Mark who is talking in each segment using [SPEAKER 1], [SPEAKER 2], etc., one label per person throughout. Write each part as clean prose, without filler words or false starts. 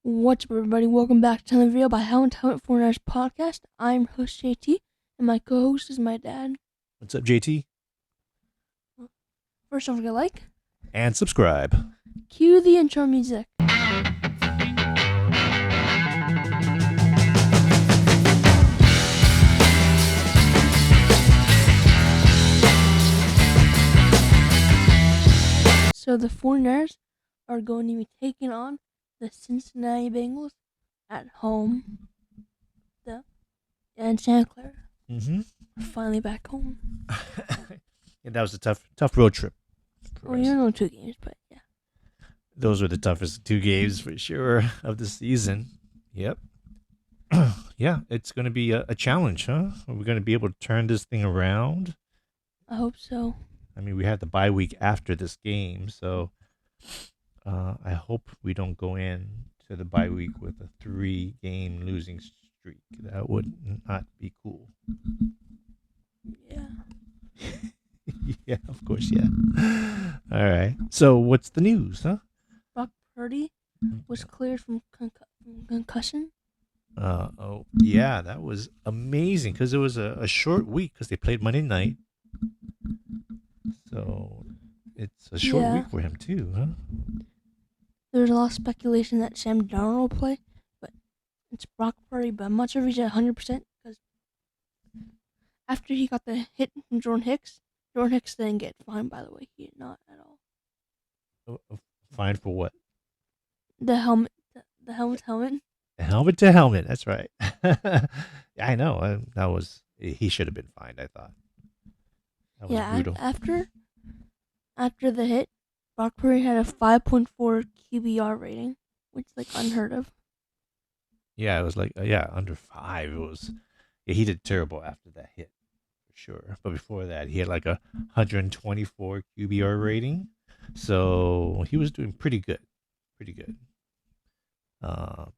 [SPEAKER 1] What's up, everybody? Welcome back to another video by Helmet Foreigners Podcast. I'm host JT, and my co-host is my dad.
[SPEAKER 2] What's up, JT?
[SPEAKER 1] First, don't forget to like,
[SPEAKER 2] And subscribe.
[SPEAKER 1] cue the intro music. So the Foreigners are going to be taking on the Cincinnati Bengals at home. And Santa Clara.
[SPEAKER 2] Mm-hmm.
[SPEAKER 1] Finally back home.
[SPEAKER 2] And that was a tough road trip.
[SPEAKER 1] Well, you know 2 games, but yeah.
[SPEAKER 2] Those were the toughest 2 games for sure of the season. Yep. Yeah, it's going to be a challenge, huh? Are we going to be able to turn this thing around?
[SPEAKER 1] I hope so.
[SPEAKER 2] I mean, we had the bye week after this game, so I hope we don't go in to the bye week with a 3-game losing streak. That would not be cool.
[SPEAKER 1] Yeah.
[SPEAKER 2] Yeah, of course, yeah. All right. So what's the news, huh?
[SPEAKER 1] Brock Purdy was cleared from concussion.
[SPEAKER 2] Oh, yeah, that was amazing because it was a short week because they played Monday night. So it's a short week for him too, huh?
[SPEAKER 1] There's a lot of speculation that Sam Darnold will play, but it's Brock Purdy. But I'm not sure if he's at 100% because after he got the hit from Jordan Hicks didn't get fined, by the way. He did not at all.
[SPEAKER 2] Fined for what?
[SPEAKER 1] The helmet. The helmet.
[SPEAKER 2] Helmet to helmet. That's right. I know. He should have been fined, I thought. That was brutal.
[SPEAKER 1] After the hit, Brock Purdy had a 5.4 QBR rating, which is like unheard of.
[SPEAKER 2] Yeah, it was like under 5. It was. Yeah, he did terrible after that hit, for sure. But before that, he had like a 124 QBR rating, so he was doing pretty good.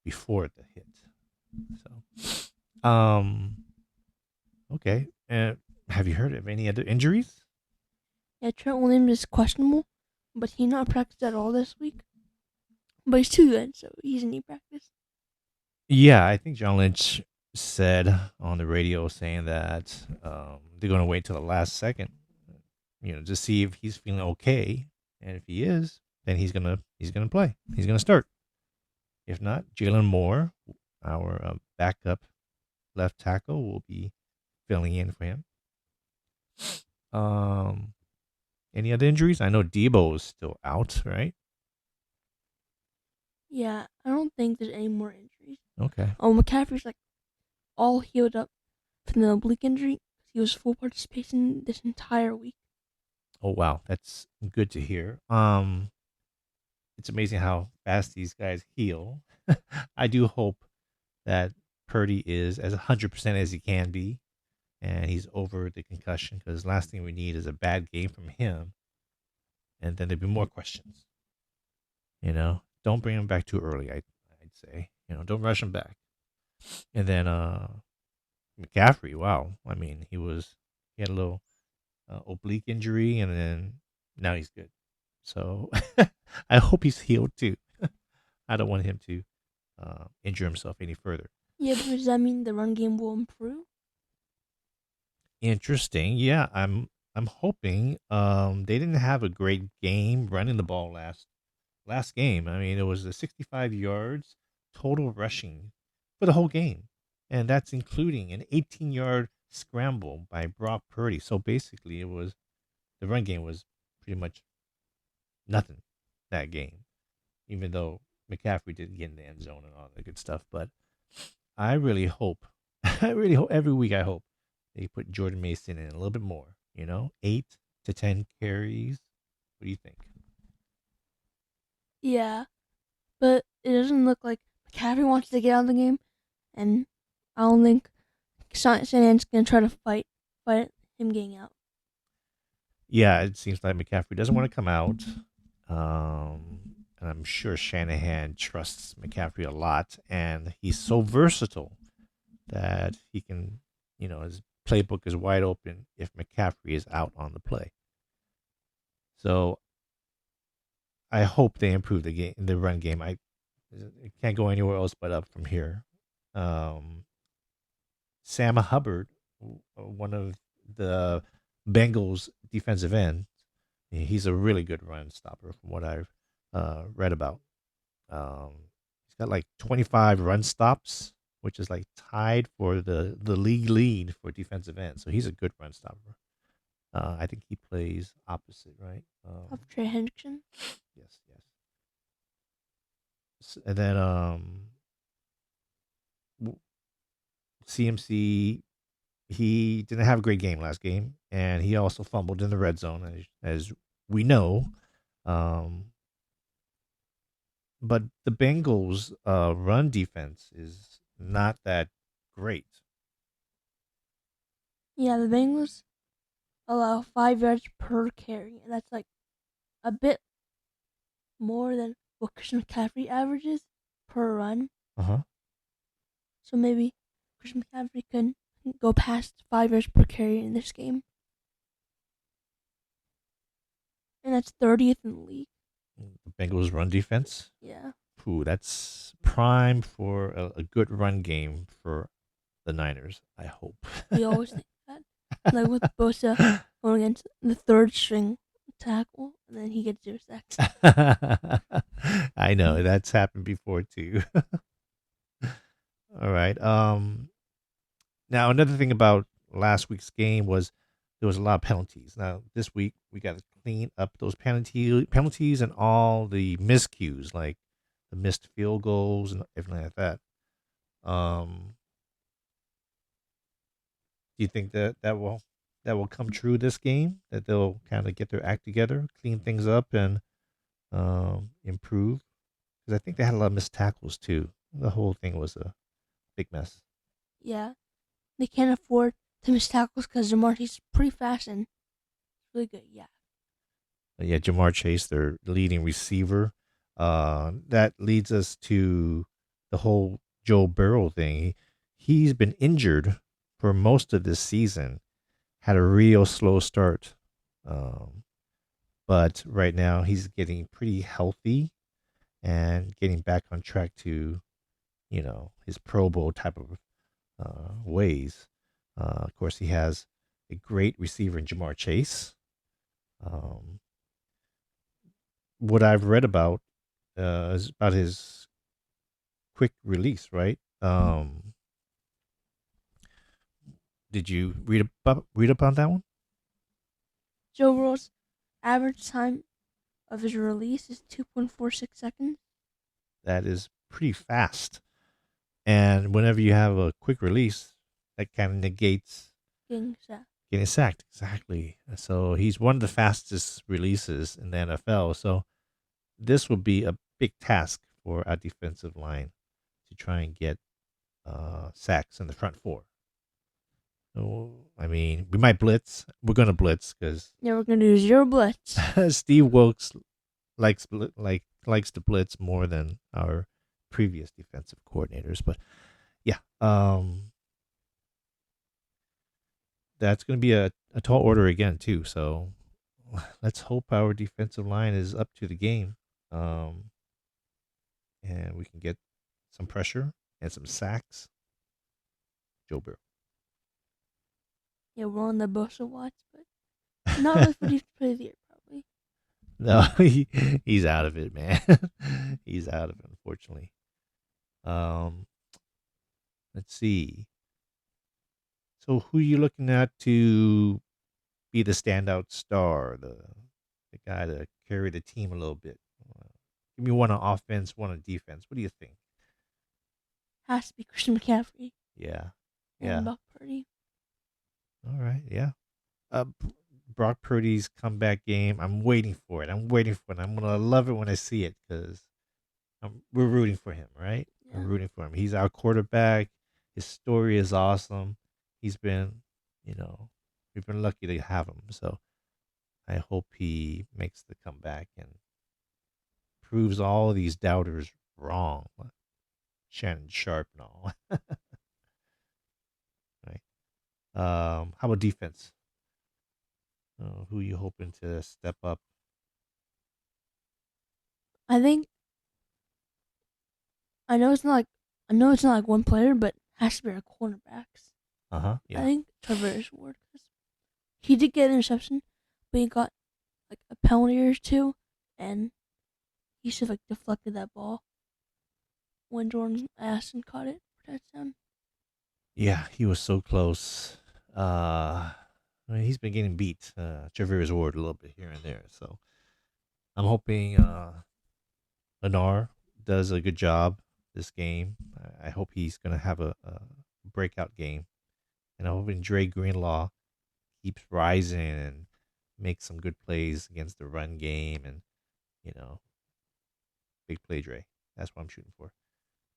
[SPEAKER 2] Before the hit. So, okay. Have you heard of any other injuries?
[SPEAKER 1] Yeah, Trent Williams is questionable, but he not practiced at all this week. But he's too good, so he's in practice.
[SPEAKER 2] Yeah, I think John Lynch said on the radio saying that they're going to wait till the last second, to see if he's feeling okay, and if he is, then he's gonna play. He's gonna start. If not, Jalen Moore, our backup left tackle, will be filling in for him. Any other injuries? I know Debo is still out, right?
[SPEAKER 1] Yeah, I don't think there's any more injuries.
[SPEAKER 2] Okay.
[SPEAKER 1] McCaffrey's like all healed up from the oblique injury. He was full participation this entire week.
[SPEAKER 2] Oh wow, that's good to hear. It's amazing how fast these guys heal. I do hope that Purdy is as 100% as he can be, and he's over the concussion, because the last thing we need is a bad game from him, and then there'd be more questions. Don't bring him back too early, I'd say. Don't rush him back. And then McCaffrey, wow. I mean, he had a little oblique injury, and then now he's good. So I hope he's healed too. I don't want him to injure himself any further.
[SPEAKER 1] Yeah, but does that mean the run game will improve?
[SPEAKER 2] Interesting. Yeah, I'm hoping. They didn't have a great game running the ball last game. I mean, it was 65 yards total rushing for the whole game, and that's including an 18-yard scramble by Brock Purdy. So basically, the run game was pretty much nothing that game, even though McCaffrey did get in the end zone and all that good stuff. But I really hope every week I hope they put Jordan Mason in a little bit more, 8 to 10 carries. What do you think?
[SPEAKER 1] Yeah, but it doesn't look like McCaffrey wants to get out of the game, and I don't think Shanahan's going to try to fight him getting out.
[SPEAKER 2] Yeah, it seems like McCaffrey doesn't want to come out. And I'm sure Shanahan trusts McCaffrey a lot, and he's so versatile that he can, his playbook is wide open if McCaffrey is out on the play. So I hope they improve the run game. It can't go anywhere else but up from here. Um, Sam Hubbard, one of the Bengals defensive end, he's a really good run stopper from what I've read about. Um, he's got like 25 run stops, which is like tied for the league lead for defensive end. So he's a good run stopper. I think he plays opposite, right?
[SPEAKER 1] Of Trey Hendrickson.
[SPEAKER 2] Yes, yes. And then CMC, he didn't have a great game last game, and he also fumbled in the red zone, as we know. Um, but the Bengals' run defense is not that great.
[SPEAKER 1] Yeah, the Bengals allow 5 yards per carry, and that's like a bit more than what Christian McCaffrey averages per run.
[SPEAKER 2] Uh huh.
[SPEAKER 1] So maybe Christian McCaffrey can go past 5 yards per carry in this game, and that's 30th in the league.
[SPEAKER 2] The Bengals' run defense.
[SPEAKER 1] Yeah,
[SPEAKER 2] Ooh, that's prime for a good run game for the Niners. I hope.
[SPEAKER 1] we always think that. Like with Bosa going against the third string tackle, and then he gets 0 sacks.
[SPEAKER 2] I know that's happened before too. All right. Now another thing about last week's game was there was a lot of penalties. Now this week we got to clean up those penalties and all the miscues, like the missed field goals and everything like that. Um, do you think that that will come true this game? That they'll kind of get their act together, clean things up, and improve? Because I think they had a lot of missed tackles too. The whole thing was a big mess.
[SPEAKER 1] Yeah, they can't afford to miss tackles because Jamarty's pretty fast and really good. Yeah,
[SPEAKER 2] But yeah, Jamar Chase, their leading receiver. That leads us to the whole Joe Burrow thing. He's been injured for most of this season. Had a real slow start, um, but right now he's getting pretty healthy and getting back on track to his Pro Bowl type of ways. Of course, he has a great receiver in Jamar Chase. Um, what I've read about is about his quick release, right? Did you read up on that one?
[SPEAKER 1] Joe Burrow's average time of his release is 2.46 seconds.
[SPEAKER 2] That is pretty fast. And whenever you have a quick release, that kind of negates
[SPEAKER 1] Getting sacked.
[SPEAKER 2] getting sacked. Exactly. So he's one of the fastest releases in the NFL. So this will be a big task for our defensive line to try and get sacks in the front four. So, I mean, we might blitz. We're gonna blitz because
[SPEAKER 1] Yeah, we're gonna do zero blitz.
[SPEAKER 2] Steve Wilkes likes to blitz more than our previous defensive coordinators. But yeah, that's gonna be a tall order again too. So let's hope our defensive line is up to the game, um, and we can get some pressure and some sacks. Joe Burrow.
[SPEAKER 1] Yeah, we're on the Bosa watch, but not really for defensive play of the year, probably.
[SPEAKER 2] No, he's out of it, man. He's out of it, unfortunately. Um, let's see. So, who are you looking at to be the standout star, the guy to carry the team a little bit? Give me one on offense, one on defense. What do you think?
[SPEAKER 1] Has to be Christian McCaffrey
[SPEAKER 2] Yeah,
[SPEAKER 1] and
[SPEAKER 2] yeah.
[SPEAKER 1] Buck Purdy.
[SPEAKER 2] All right, yeah. Brock Purdy's comeback game. I'm waiting for it. I'm waiting for it. I'm gonna love it when I see it because we're rooting for him, right? We're
[SPEAKER 1] Yeah,
[SPEAKER 2] rooting for him. He's our quarterback. His story is awesome. He's been, you know, we've been lucky to have him. So I hope he makes the comeback and proves all these doubters wrong. Shannon Sharp and all. Right. How about defense? Who you hoping to step up?
[SPEAKER 1] I think I know it's not like one player, but it has to be our cornerbacks. I
[SPEAKER 2] Yeah.
[SPEAKER 1] think Travis Ward, because he did get an interception, but he got like a penalty or two, and he should have like deflected that ball when Jordan Aston caught it for touchdown.
[SPEAKER 2] Yeah, he was so close. I mean, he's been getting beat, Travis Ward a little bit here and there. So I'm hoping Lenar does a good job this game. I hope he's going to have a breakout game. And I'm hoping Dre Greenlaw keeps rising and makes some good plays against the run game and, you know, big play Dre. That's what I'm shooting for.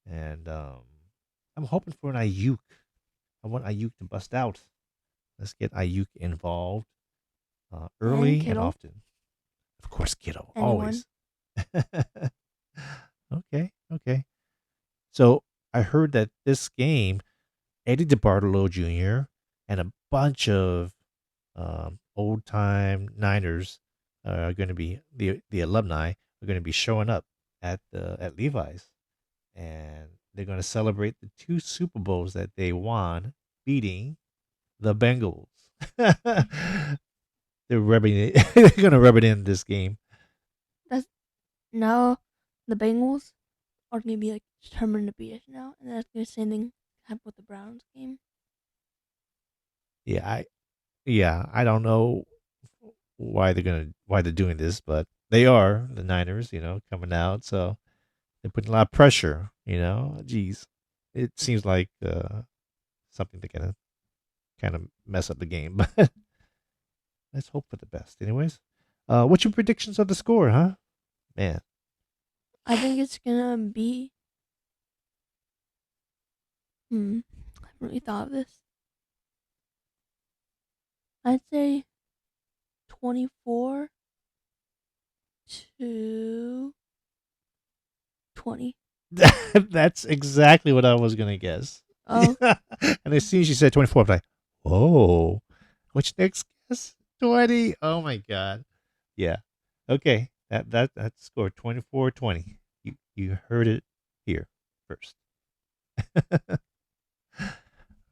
[SPEAKER 2] And I'm hoping for an Ayuk. I want Ayuk to bust out. Let's get Ayuk involved
[SPEAKER 1] And
[SPEAKER 2] early and
[SPEAKER 1] Kittle,
[SPEAKER 2] often. Of course, Kiddo,
[SPEAKER 1] anyone.
[SPEAKER 2] always. Okay. So I heard that this game, Eddie DeBartolo Jr. and a bunch of old time Niners are going to be the alumni are going to be showing up at Levi's, and they're going to celebrate the two Super Bowls that they won, beating the Bengals. They're rubbing it. They're going to rub it in this game.
[SPEAKER 1] That's now the Bengals are gonna be like determined to beat us now, and that's gonna same thing happen with the Browns game.
[SPEAKER 2] Yeah, I don't know why they're doing this, but they are the Niners, coming out. So they're putting a lot of pressure. Geez, it seems like something they're gonna kind of mess up the game, but let's hope for the best. Anyways, what's your predictions of the score, huh? Man,
[SPEAKER 1] I think it's gonna be. I haven't really thought of this. I'd say 24 to 20.
[SPEAKER 2] that's exactly what I was gonna guess.
[SPEAKER 1] Oh,
[SPEAKER 2] And as soon as you said 24, I'm like, oh, what's next guess? 20. Oh my god. Yeah. Okay. That scored 24-20. You heard it here first.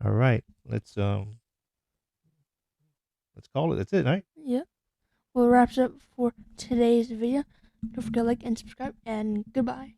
[SPEAKER 2] All right. Let's call it. That's it, right?
[SPEAKER 1] yeah. Well, wraps up for today's video. Don't forget to like and subscribe, and goodbye.